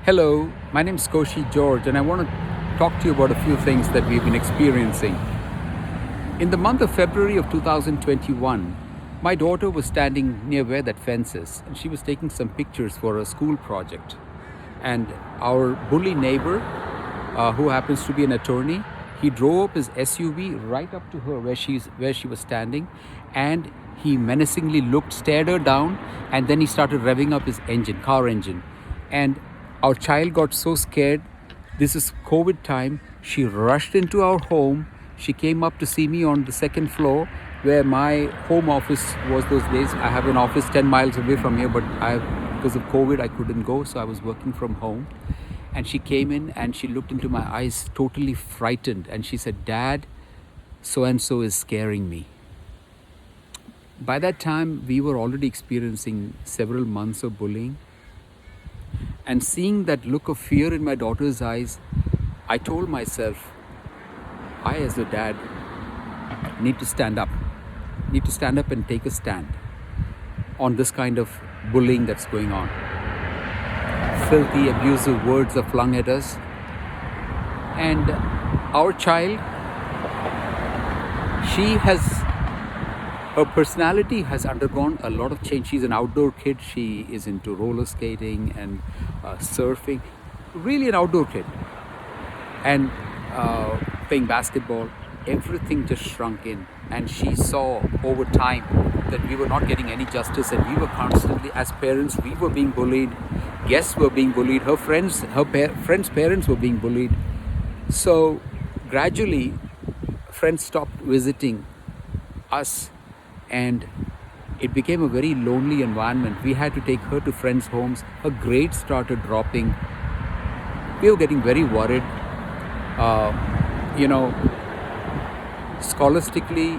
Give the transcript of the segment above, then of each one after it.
Hello, my name is Koshi George, and I want to talk to you about a few things that we've been experiencing. In the month of February of 2021, my daughter was standing near where that fence is, and she was taking some pictures for a school project. And our bully neighbor, who happens to be an attorney, he drove up his SUV right up to her where she was standing, and he menacingly looked, stared her down, and then he started revving up his car engine. And our child got so scared. This is COVID time. She rushed into our home. She came up to see me on the second floor where my home office was those days. I have an office 10 miles away from here, but because of COVID, I couldn't go, so I was working from home. And she came in and she looked into my eyes totally frightened. And she said, "Dad, so-and-so is scaring me." By that time, we were already experiencing several months of bullying. And seeing that look of fear in my daughter's eyes, I told myself, I as a dad need to stand up and take a stand on this kind of bullying that's going on. Filthy, abusive words are flung at us. And our child, her personality has undergone a lot of change. She's an outdoor kid. She is into roller skating and surfing. Really an outdoor kid. And playing basketball. Everything just shrunk in. And she saw over time that we were not getting any justice, and we were constantly, as parents, we were being bullied. Guests were being bullied. Her friends' parents were being bullied. So gradually, friends stopped visiting us, and it became a very lonely environment. We had to take her to friends' homes. Her grades started dropping. We were getting very worried. Scholastically,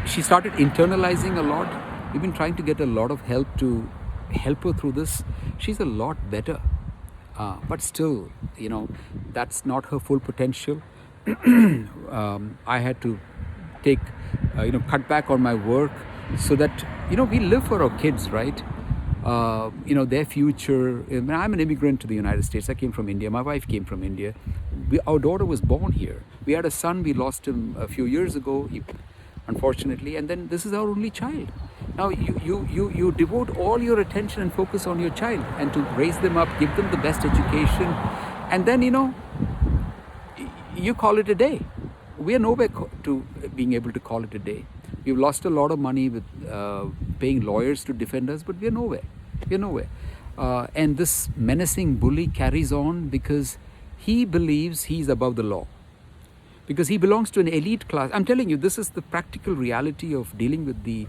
she started internalizing a lot. We've been trying to get a lot of help to help her through this. She's a lot better. But still, that's not her full potential. I had to cut back on my work so that, we live for our kids, right? Their future. I'm an immigrant to the United States. I came from India. My wife came from India. Our daughter was born here. We had a son. We lost him a few years ago, unfortunately. And then this is our only child. Now you devote all your attention and focus on your child and to raise them up, give them the best education. And then, you call it a day. We are nowhere to being able to call it a day. We've lost a lot of money with paying lawyers to defend us, but we're nowhere. We're nowhere. And this menacing bully carries on because he believes he's above the law. Because he belongs to an elite class. I'm telling you, this is the practical reality of dealing with the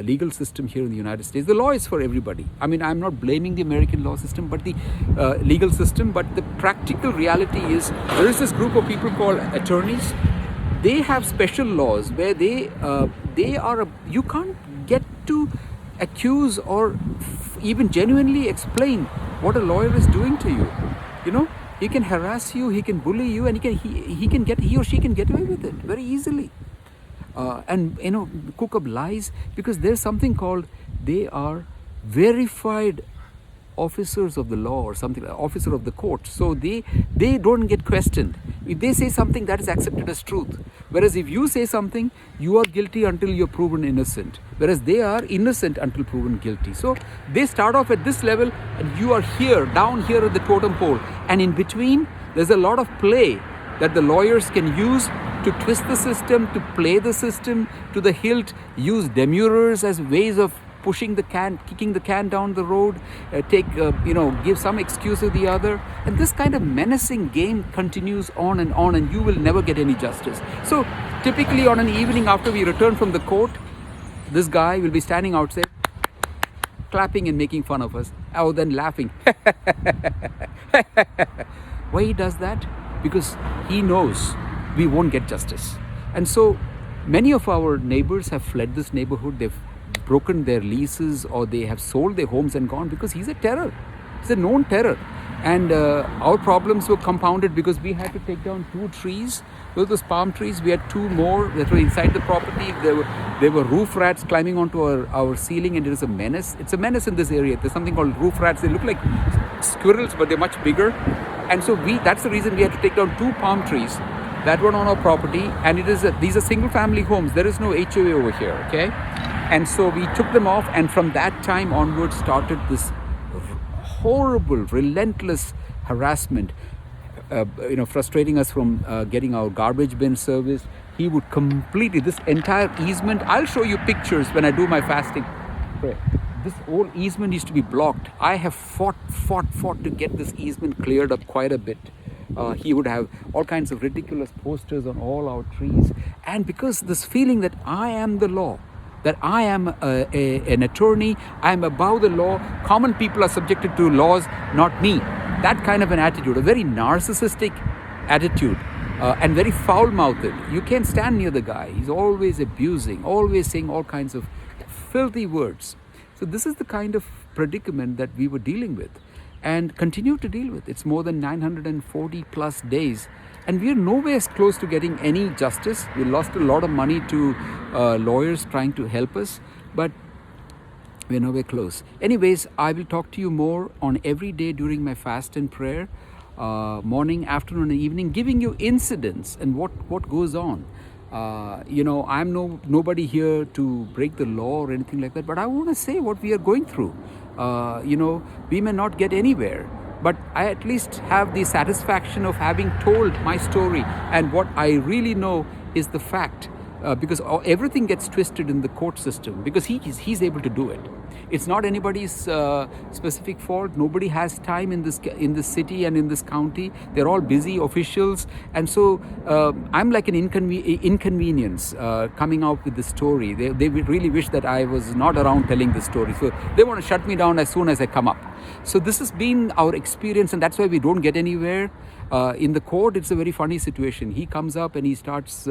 legal system here in the United States. The law is for everybody. I'm not blaming the American law system, but the legal system. But the practical reality is there is this group of people called attorneys. They have special laws where you can't get to accuse or even genuinely explain what a lawyer is doing to you. He can harass you, he can bully you, and he or she can get away with it very easily. And cook up lies, because there's something called, they are verified officers of the law or something, officer of the court. So they don't get questioned. If they say something, that is accepted as truth. Whereas if you say something, you are guilty until you're proven innocent. Whereas they are innocent until proven guilty. So they start off at this level, and you are here, down here at the totem pole. And in between, there's a lot of play that the lawyers can use to twist the system, to play the system to the hilt, use demurrers as ways of pushing the can, kicking the can down the road, give some excuse or the other. And this kind of menacing game continues on, and you will never get any justice. So typically on an evening after we return from the court, this guy will be standing outside, clapping and making fun of us, then laughing. Why he does that? Because he knows we won't get justice. And so many of our neighbors have fled this neighborhood. They've broken their leases, or they have sold their homes and gone, because he's a terror. He's a known terror. And our problems were compounded because we had to take down 2 trees. Those palm trees. We had 2 more that were inside the property. There were roof rats climbing onto our ceiling, and it is a menace. It's a menace in this area. There's something called roof rats. They look like squirrels, but they're much bigger. And so that's the reason we had to take down 2 palm trees that were on our property. And these are single family homes. There is no HOA over here, okay? And so we took them off, and from that time onwards started this horrible, relentless harassment, frustrating us from getting our garbage bin serviced. He would completely, this entire easement, I'll show you pictures when I do my fasting prayer. This whole easement used to be blocked. I have fought to get this easement cleared up quite a bit. He would have all kinds of ridiculous posters on all our trees. And because this feeling that I am the law, that I am an attorney, I am above the law, common people are subjected to laws, not me. That kind of an attitude, a very narcissistic attitude, and very foul-mouthed. You can't stand near the guy. He's always abusing, always saying all kinds of filthy words. So this is the kind of predicament that we were dealing with and continue to deal with. It's more than 940 plus days. And we are nowhere close to getting any justice. We lost a lot of money to lawyers trying to help us, but we're nowhere close. Anyways, I will talk to you more on every day during my fast and prayer, morning, afternoon, and evening, giving you incidents and what goes on. I'm nobody here to break the law or anything like that, but I want to say what we are going through. We may not get anywhere, but I at least have the satisfaction of having told my story, and what I really know is the fact, because everything gets twisted in the court system because he's able to do it. It's not anybody's specific fault. Nobody has time in this city and in this county. They're all busy officials, and so I'm like an inconvenience coming out with the story. They really wish that I was not around telling the story, so they want to shut me down as soon as I come up. So this has been our experience, and that's why we don't get anywhere. In the court, it's a very funny situation. He comes up and he starts,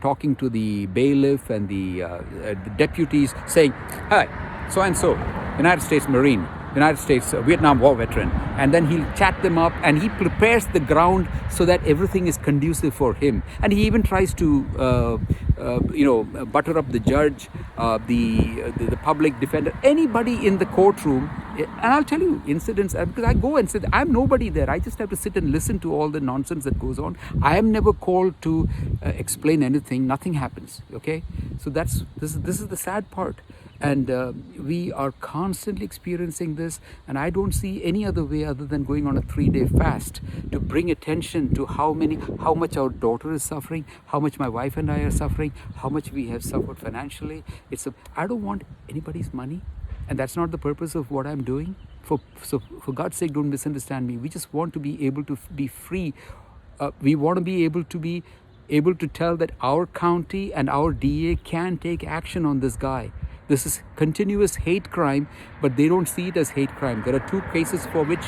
talking to the bailiff and the deputies, saying, "Hi, so and so, United States Marine, United States Vietnam War veteran," and then he'll chat them up, and he prepares the ground so that everything is conducive for him. And he even tries to, butter up the judge, the public defender, anybody in the courtroom. And I'll tell you incidents, because I go and sit. I'm nobody there. I just have to sit and listen to all the nonsense that goes on. I am never called to explain anything. Nothing happens. Okay, so this is the sad part. And we are constantly experiencing this, and I don't see any other way other than going on a 3-day fast to bring attention to how much our daughter is suffering, how much my wife and I are suffering, how much we have suffered financially. I don't want anybody's money, and that's not the purpose of what I'm doing. So for God's sake, don't misunderstand me. We just want to be able to be free. We want to be able to tell that our county and our DA can take action on this guy. This is continuous hate crime, but they don't see it as hate crime. There are 2 cases for which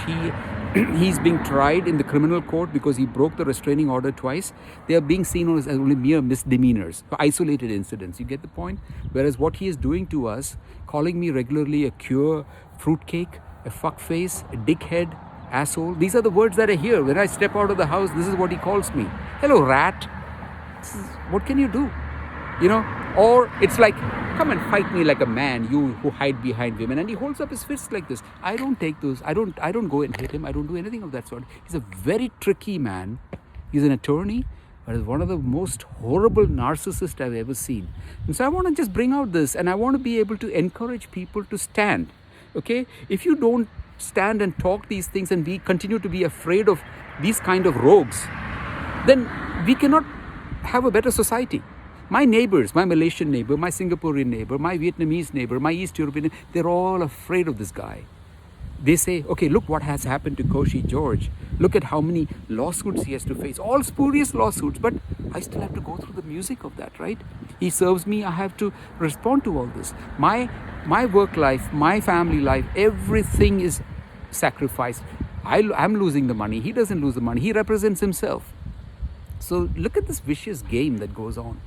he's being tried in the criminal court because he broke the restraining order twice. They are being seen as only mere misdemeanors, isolated incidents. You get the point? Whereas what he is doing to us, calling me regularly a cure, fruitcake, a fuckface, a dickhead, asshole. These are the words that I hear when I step out of the house. This is what he calls me. Hello, rat. What can you do? Or it's like, come and fight me like a man, you who hide behind women. And he holds up his fists like this. I don't take those. I don't go and hit him. I don't do anything of that sort. He's a very tricky man. He's an attorney, but he's one of the most horrible narcissists I've ever seen. And so I want to just bring out this, and I want to be able to encourage people to stand. Okay? If you don't stand and talk these things and we continue to be afraid of these kind of rogues, then we cannot have a better society. My neighbors, my Malaysian neighbor, my Singaporean neighbor, my Vietnamese neighbor, my East European, they're all afraid of this guy. They say, okay, look what has happened to Koshi George. Look at how many lawsuits he has to face, all spurious lawsuits, but I still have to go through the music of that, right? He serves me, I have to respond to all this. My work life, my family life, everything is sacrificed. I'm losing the money, he doesn't lose the money, he represents himself. So look at this vicious game that goes on.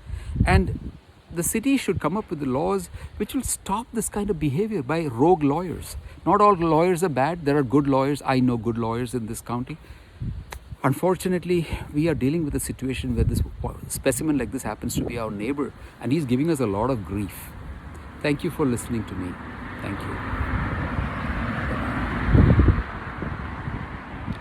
And the city should come up with the laws which will stop this kind of behavior by rogue lawyers. Not all lawyers are bad. There are good lawyers. I know good lawyers in this county. Unfortunately, we are dealing with a situation where this specimen like this happens to be our neighbor, and he's giving us a lot of grief. Thank you for listening to me. Thank you.